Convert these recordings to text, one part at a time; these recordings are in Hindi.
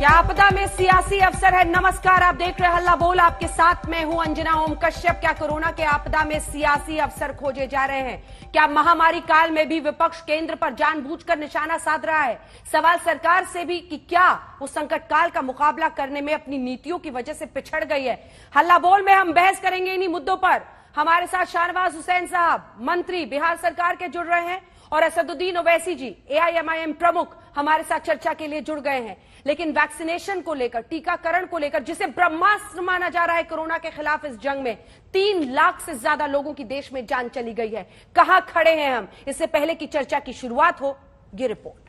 क्या आपदा में सियासी अवसर है? नमस्कार, आप देख रहे हैं हल्ला बोल। आपके साथ मैं हूं अंजना ओम कश्यप। क्या कोरोना के आपदा में सियासी अवसर खोजे जा रहे हैं? क्या महामारी काल में भी विपक्ष केंद्र पर जानबूझकर निशाना साध रहा है? सवाल सरकार से भी कि क्या वो संकट काल का मुकाबला करने में अपनी नीतियों की वजह से पिछड़ गई है? हल्ला बोल में हम बहस करेंगे इन्हीं मुद्दों पर। हमारे साथ शाहनवाज हुसैन साहब, मंत्री बिहार सरकार के, जुड़ रहे हैं और असदुद्दीन ओवैसी जी, एआईएमआईएम प्रमुख, हमारे साथ चर्चा के लिए जुड़ गए हैं। लेकिन वैक्सीनेशन को लेकर, टीकाकरण को लेकर, जिसे ब्रह्मास्त्र माना जा रहा है कोरोना के खिलाफ इस जंग में, 3 लाख से ज्यादा लोगों की देश में जान चली गई है। कहां खड़े हैं हम? इससे पहले की चर्चा की शुरुआत हो, ये रिपोर्ट।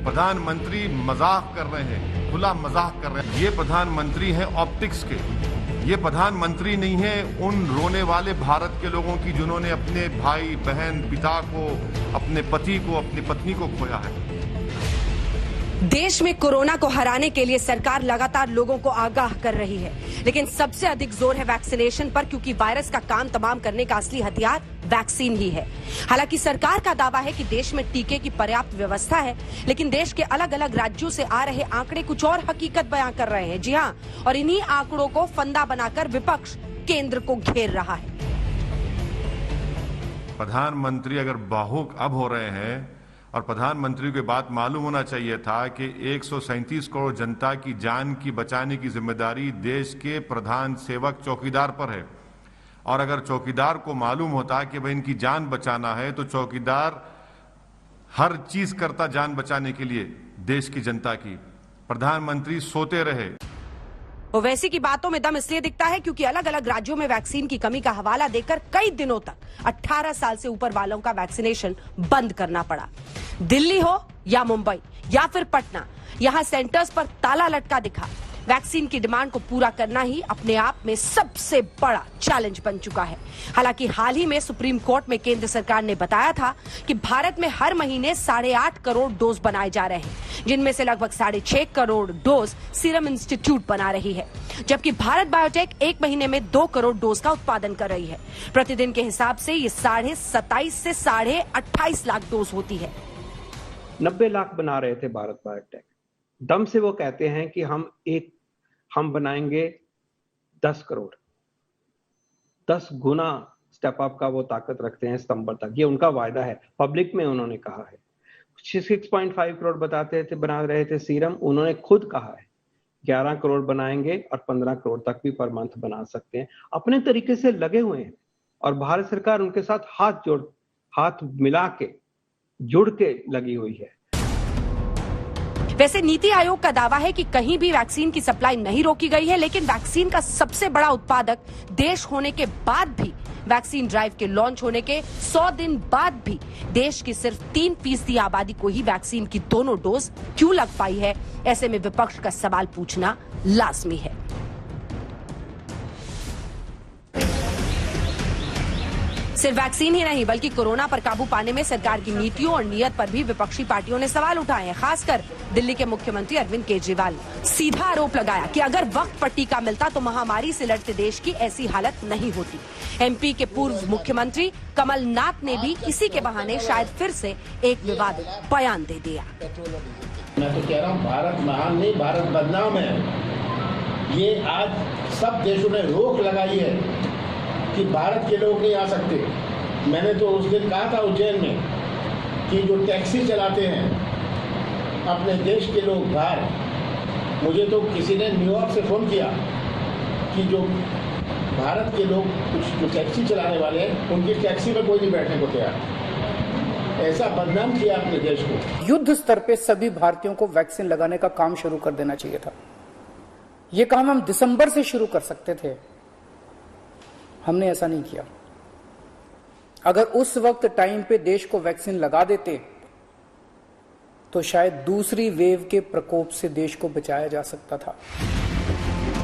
प्रधानमंत्री मजाक कर रहे हैं, खुला मजाक कर रहे हैं। ये प्रधानमंत्री हैं ऑप्टिक्स के। ये प्रधानमंत्री नहीं है उन रोने वाले भारत के लोगों की जिन्होंने अपने भाई बहन, पिता को, अपने पति को, अपनी पत्नी को खोया है। देश में कोरोना को हराने के लिए सरकार लगातार लोगों को आगाह कर रही है, लेकिन सबसे अधिक जोर है वैक्सीनेशन पर, क्योंकि वायरस का काम तमाम करने का असली हथियार वैक्सीन ही है। हालांकि सरकार का दावा है कि देश में टीके की पर्याप्त व्यवस्था है, लेकिन देश के अलग अलग राज्यों से आ रहे आंकड़े कुछ और हकीकत बयां कर रहे हैं। जी हां, और इन्हीं आंकड़ों को फंदा बनाकर विपक्ष केंद्र को घेर रहा है। प्रधानमंत्री अगर भावुक अब हो रहे हैं, और प्रधानमंत्री की बात मालूम होना चाहिए था कि 137 करोड़ जनता की जान की बचाने की जिम्मेदारी देश के प्रधान सेवक चौकीदार पर है। और अगर चौकीदार को मालूम होता कि भाई इनकी जान बचाना है, तो चौकीदार हर चीज करता जान बचाने के लिए देश की जनता की। प्रधानमंत्री सोते रहे। ओवैसी की बातों में दम इसलिए दिखता है क्योंकि अलग अलग राज्यों में वैक्सीन की कमी का हवाला देकर कई दिनों तक 18 साल से ऊपर वालों का वैक्सीनेशन बंद करना पड़ा। दिल्ली हो या मुंबई या फिर पटना, यहां सेंटर्स पर ताला लटका दिखा। वैक्सीन की डिमांड को पूरा करना ही अपने आप में सबसे बड़ा चैलेंज बन चुका है। हालांकि हाल ही में सुप्रीम कोर्ट में केंद्र सरकार ने बताया था कि भारत में हर महीने 8.5 करोड़ डोज बनाए जा रहे हैं, जिनमें से लगभग 6.5 करोड़ डोज सीरम इंस्टीट्यूट बना रही है, जबकि भारत बायोटेक 1 महीने में 2 करोड़ डोज का उत्पादन कर रही है। प्रतिदिन के हिसाब से ये 27.5 से 28.5 लाख डोज होती है। 90 लाख बना रहे थे भारत बायोटेक। दम से वो कहते हैं कि हम बनाएंगे 10 करोड़, 10 गुना स्टेप अप का वो ताकत रखते हैं सितंबर तक। ये उनका वायदा है, पब्लिक में उन्होंने कहा है। 6.5 करोड़ बना रहे थे सीरम, उन्होंने खुद कहा है 11 करोड़ बनाएंगे और 15 करोड़ तक भी पर मंथ बना सकते हैं। अपने तरीके से लगे हुए हैं और भारत सरकार उनके साथ हाथ मिला के जुड़ के लगी हुई है। वैसे नीति आयोग का दावा है कि कहीं भी वैक्सीन की सप्लाई नहीं रोकी गई है, लेकिन वैक्सीन का सबसे बड़ा उत्पादक देश होने के बाद भी, वैक्सीन ड्राइव के लॉन्च होने के 100 दिन बाद भी देश की सिर्फ 3% आबादी को ही वैक्सीन की दोनों डोज क्यों लग पाई है? ऐसे में विपक्ष का सवाल पूछना लाजमी है। सिर्फ वैक्सीन ही नहीं, बल्कि कोरोना पर काबू पाने में सरकार की नीतियों और नीयत पर भी विपक्षी पार्टियों ने सवाल उठाए हैं। खासकर दिल्ली के मुख्यमंत्री अरविंद केजरीवाल सीधा आरोप लगाया कि अगर वक्त पर टीका मिलता तो महामारी से लड़ते देश की ऐसी हालत नहीं होती। एमपी के पूर्व मुख्यमंत्री कमलनाथ ने भी इसी के बहाने शायद फिर से एक विवादित बयान दे दिया। मैं तो कह रहा हूँ, भारत महान नहीं, भारत बदनाम है। ये आज सब देशों ने रोक लगाई है कि भारत के लोग नहीं आ सकते। मैंने तो उस दिन कहा था उज्जैन में कि जो टैक्सी चलाते हैं अपने देश के लोग बाहर, मुझे तो किसी ने न्यूयॉर्क से फोन किया कि जो भारत के लोग कुछ जो टैक्सी चलाने वाले हैं, उनकी टैक्सी में कोई नहीं बैठने को तैयार। ऐसा बदनाम किया अपने देश को। युद्ध स्तर पे सभी भारतीयों को वैक्सीन लगाने का काम शुरू कर देना चाहिए था। ये काम हम दिसंबर से शुरू कर सकते थे, हमने ऐसा नहीं किया। अगर उस वक्त टाइम पे देश को वैक्सीन लगा देते तो शायद दूसरी वेव के प्रकोप से देश को बचाया जा सकता था।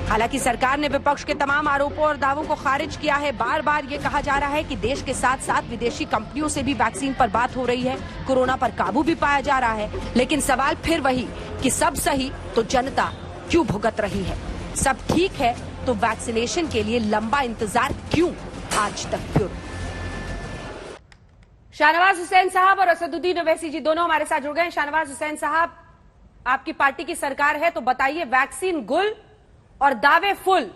हालांकि सरकार ने विपक्ष के तमाम आरोपों और दावों को खारिज किया है। बार बार ये कहा जा रहा है कि देश के साथ साथ विदेशी कंपनियों से भी वैक्सीन पर बात हो रही है, कोरोना पर काबू भी पाया जा रहा है। लेकिन सवाल फिर वही कि सब सही तो जनता क्यों भुगत रही है? सब ठीक है तो वैक्सीनेशन के लिए लंबा इंतजार क्यों आज तक क्यों? शाहनवाज हुसैन साहब और असदुद्दीन ओवैसी जी दोनों हमारे साथ जुड़ गए हैं। शाहनवाज हुसैन साहब, आपकी पार्टी की सरकार है तो बताइए, वैक्सीन गुल और दावे फुल,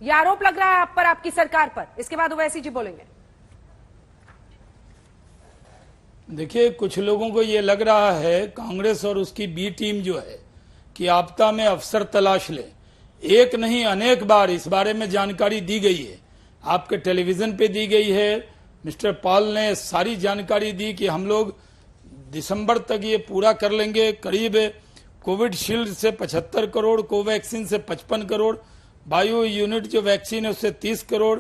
ये आरोप लग रहा है आप पर, आपकी सरकार पर। इसके बाद ओवैसी जी बोलेंगे। देखिए, कुछ लोगों को ये लग रहा है, कांग्रेस और उसकी बी टीम जो है, कि आपदा में अफसर तलाश ले। एक नहीं अनेक बार इस बारे में जानकारी दी गई है, आपके टेलीविजन पे दी गई है। मिस्टर पॉल ने सारी जानकारी दी कि हम लोग दिसंबर तक ये पूरा कर लेंगे। करीब कोविड शील्ड से 75 करोड़, कोवैक्सीन से 55 करोड़, बायो यूनिट जो वैक्सीन है उससे 30 करोड़,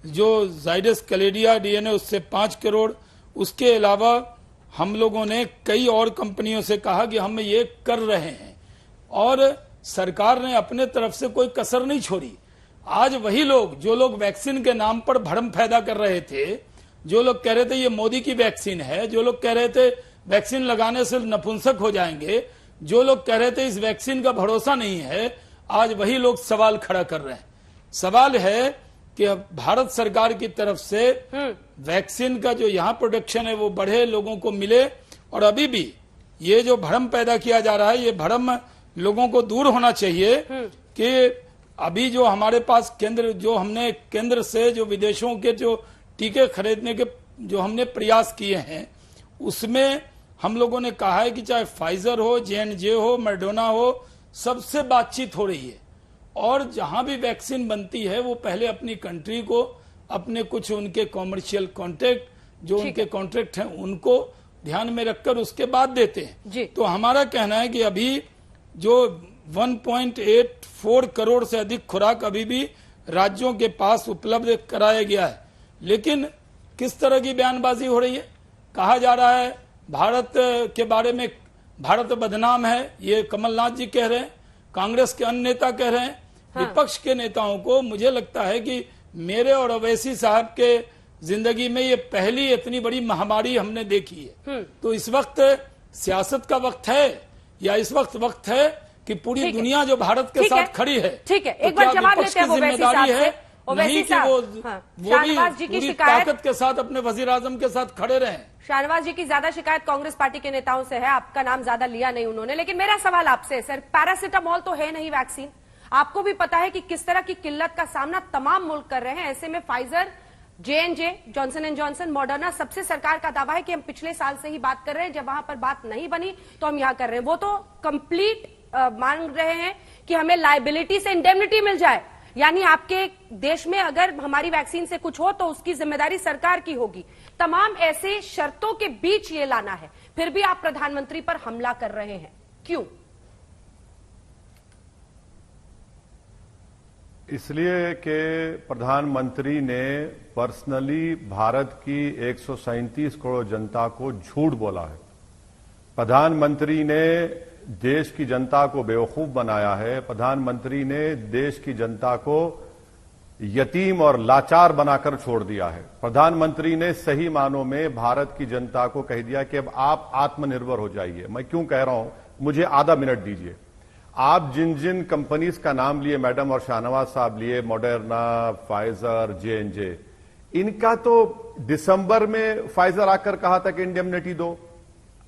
जो जाइडस कैलेडिया डीएनए उससे 5 करोड़। उसके अलावा हम लोगों ने कई और कंपनियों से कहा कि हम ये कर रहे हैं और सरकार ने अपने तरफ से कोई कसर नहीं छोड़ी। आज वही लोग, जो लोग वैक्सीन के नाम पर भ्रम पैदा कर रहे थे, जो लोग कह रहे थे ये मोदी की वैक्सीन है, जो लोग कह रहे थे वैक्सीन लगाने से नपुंसक हो जाएंगे, जो लोग कह रहे थे इस वैक्सीन का भरोसा नहीं है, आज वही लोग सवाल खड़ा कर रहे हैं। सवाल है कि अब भारत सरकार की तरफ से वैक्सीन का जो यहाँ प्रोडक्शन है वो बढ़े, लोगों को मिले। और अभी भी ये जो भ्रम पैदा किया जा रहा है, ये भ्रम लोगों को दूर होना चाहिए कि अभी जो हमारे पास केंद्र, जो हमने केंद्र से जो विदेशों के जो टीके खरीदने के जो हमने प्रयास किए हैं, उसमें हम लोगों ने कहा है कि चाहे फाइजर हो, J&J हो, मर्डोना हो, सबसे बातचीत हो रही है। और जहां भी वैक्सीन बनती है वो पहले अपनी कंट्री को, अपने कुछ उनके कॉमर्शियल कॉन्ट्रैक्ट, जो उनके कॉन्ट्रैक्ट हैं, उनको ध्यान में रखकर उसके बाद देते हैं। तो हमारा कहना है कि अभी जो 1.84 करोड़ से अधिक खुराक अभी भी राज्यों के पास उपलब्ध कराया गया है। लेकिन किस तरह की बयानबाजी हो रही है, कहा जा रहा है भारत के बारे में, भारत बदनाम है, ये कमलनाथ जी कह रहे हैं, कांग्रेस के अन्य नेता कह रहे हैं। विपक्ष के नेताओं को मुझे लगता है कि मेरे और ओवैसी साहब के जिंदगी में ये पहली इतनी बड़ी महामारी हमने देखी है। तो इस वक्त सियासत का वक्त है, या इस वक्त है कि पूरी दुनिया जो भारत के साथ खड़ी है। ठीक है, एक बार जवाब लेते हैं ओवैसी साहब से। नहीं कि वो भी पूरी ताकत के साथ अपने वजीर आजम के साथ खड़े रहे। शाहनवाज जी की ज्यादा शिकायत कांग्रेस पार्टी के नेताओं से है, आपका नाम ज्यादा लिया नहीं उन्होंने। लेकिन मेरा सवाल आपसे, सर, पैरासिटामोल तो है नहीं वैक्सीन, आपको भी पता है कि किस तरह की किल्लत का सामना तमाम मुल्क कर रहे हैं। ऐसे में Pfizer, J&J, Johnson and Johnson, Moderna, सबसे सरकार का दावा है कि हम पिछले साल से ही बात कर रहे हैं, जब वहां पर बात नहीं बनी तो हम यहां कर रहे हैं। वो तो कंप्लीट मांग रहे हैं कि हमें लायबिलिटी से इंडेमनिटी मिल जाए, यानी आपके देश में अगर हमारी वैक्सीन से कुछ हो तो उसकी जिम्मेदारी सरकार की होगी। तमाम ऐसे शर्तों के बीच ये लाना है, फिर भी आप प्रधानमंत्री पर हमला कर रहे हैं, क्यों? इसलिए कि प्रधानमंत्री ने पर्सनली भारत की 137 करोड़ जनता को झूठ बोला है। प्रधानमंत्री ने देश की जनता को बेवकूफ बनाया है। प्रधानमंत्री ने देश की जनता को यतीम और लाचार बनाकर छोड़ दिया है। प्रधानमंत्री ने सही मानों में भारत की जनता को कह दिया कि अब आप आत्मनिर्भर हो जाइए। मैं क्यों कह रहा हूं, मुझे आधा मिनट दीजिए। आप जिन जिन कंपनीज का नाम लिए, मैडम और शाहनवाज साहब लिए, मॉडर्ना, फाइजर, J&J, इनका तो दिसंबर में फाइजर आकर कहा था कि इंडेमनिटी दो।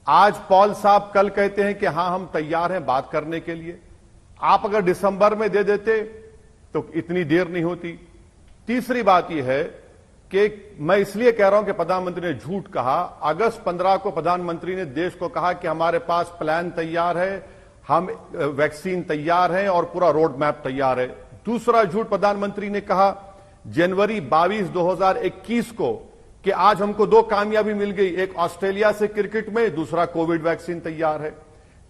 आज पॉल साहब कल कहते हैं कि हां हम तैयार हैं बात करने के लिए। आप अगर दिसंबर में दे देते तो इतनी देर नहीं होती। तीसरी बात यह है कि मैं इसलिए कह रहा हूं कि प्रधानमंत्री ने झूठ कहा। अगस्त 15 को प्रधानमंत्री ने देश को कहा कि हमारे पास प्लान तैयार है, हम वैक्सीन तैयार हैं और पूरा रोड मैप तैयार है। दूसरा झूठ प्रधानमंत्री ने कहा जनवरी 22, 2021 को कि आज हमको 2 कामयाबी मिल गई, एक ऑस्ट्रेलिया से क्रिकेट में, दूसरा कोविड वैक्सीन तैयार है।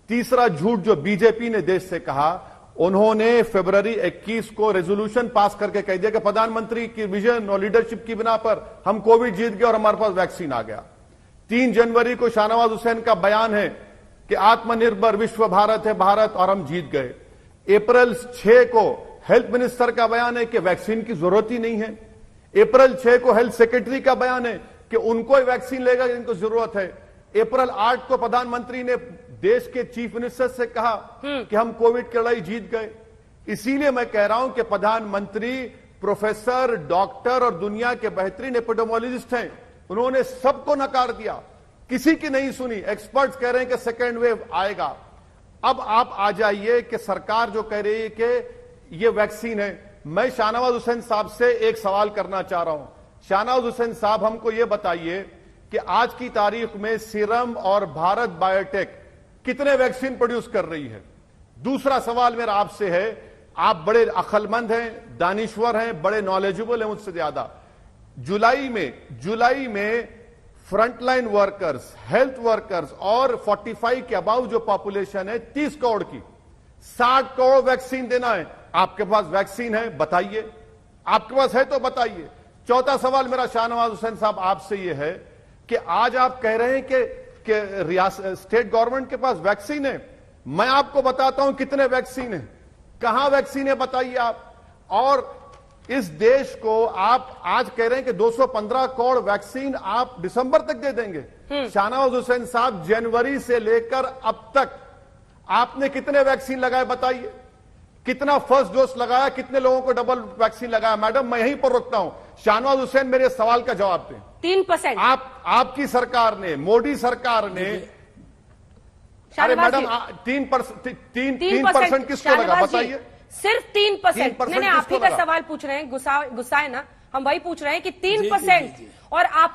तीसरा झूठ जो बीजेपी ने देश से कहा, उन्होंने फरवरी 21 को रेजोल्यूशन पास करके कह दिया कि प्रधानमंत्री की विजन और लीडरशिप की बिना पर हम कोविड जीत गए और हमारे पास वैक्सीन आ गया। 3 जनवरी को शाहनवाज हुसैन का बयान है कि आत्मनिर्भर विश्व भारत है भारत और हम जीत गए। अप्रैल 6 को हेल्थ मिनिस्टर का बयान है कि वैक्सीन की जरूरत ही नहीं है। अप्रैल 6 को हेल्थ सेक्रेटरी का बयान है कि उनको ही वैक्सीन लेगा जिनको जरूरत है। अप्रैल 8 को प्रधानमंत्री ने देश के चीफ मिनिस्टर से कहा कि हम कोविड की लड़ाई जीत गए। इसीलिए मैं कह रहा हूं कि प्रधानमंत्री प्रोफेसर, डॉक्टर और दुनिया के बेहतरीन एपिडेमियोलॉजिस्ट हैं। उन्होंने सबको नकार दिया, किसी की नहीं सुनी। एक्सपर्ट्स कह रहे हैं कि सेकेंड वेव आएगा। अब आप आ जाइए कि सरकार जो कह रही है कि ये वैक्सीन है। मैं शाहनवाज हुसैन साहब से एक सवाल करना चाह रहा हूं। शाहनवाज हुसैन साहब, हमको ये बताइए कि आज की तारीख में सीरम और भारत बायोटेक कितने वैक्सीन प्रोड्यूस कर रही है? दूसरा सवाल मेरा आपसे है, आप बड़े अक्लमंद हैं, दानिश्वर हैं, बड़े नॉलेजेबल हैं मुझसे ज्यादा। जुलाई में फ्रंटलाइन वर्कर्स, हेल्थ वर्कर्स और 45 के अबाव जो पॉपुलेशन है 30 करोड़ की, 60 करोड़ वैक्सीन देना है। आपके पास वैक्सीन है, बताइए। आपके पास है तो बताइए। चौथा सवाल मेरा शाहनवाज हुसैन साहब आपसे यह है कि आज आप कह रहे हैं कि रियासत स्टेट गवर्नमेंट के पास वैक्सीन है। मैं आपको बताता हूं कितने वैक्सीन है, कहां वैक्सीन है बताइए आप। और इस देश को आप आज कह रहे हैं कि 215 करोड़ वैक्सीन आप दिसंबर तक दे देंगे। शाहनवाज हुसैन साहब, जनवरी से लेकर अब तक आपने कितने वैक्सीन लगाए बताइए? कितना फर्स्ट डोज लगाया, कितने लोगों को डबल वैक्सीन लगाया? मैडम, मैं यहीं पर रुकता हूं। शाहनवाज हुसैन, मेरे सवाल का जवाब दें। 3%। आपकी सरकार ने, मोदी सरकार ने, अरे मैडम 3% किसको लगा बताइए? सिर्फ 3%। नहीं, आप ही का सवाल पूछ रहे हैं, गुस्सा है ना, हम वही पूछ रहे हैं कि 3% और आप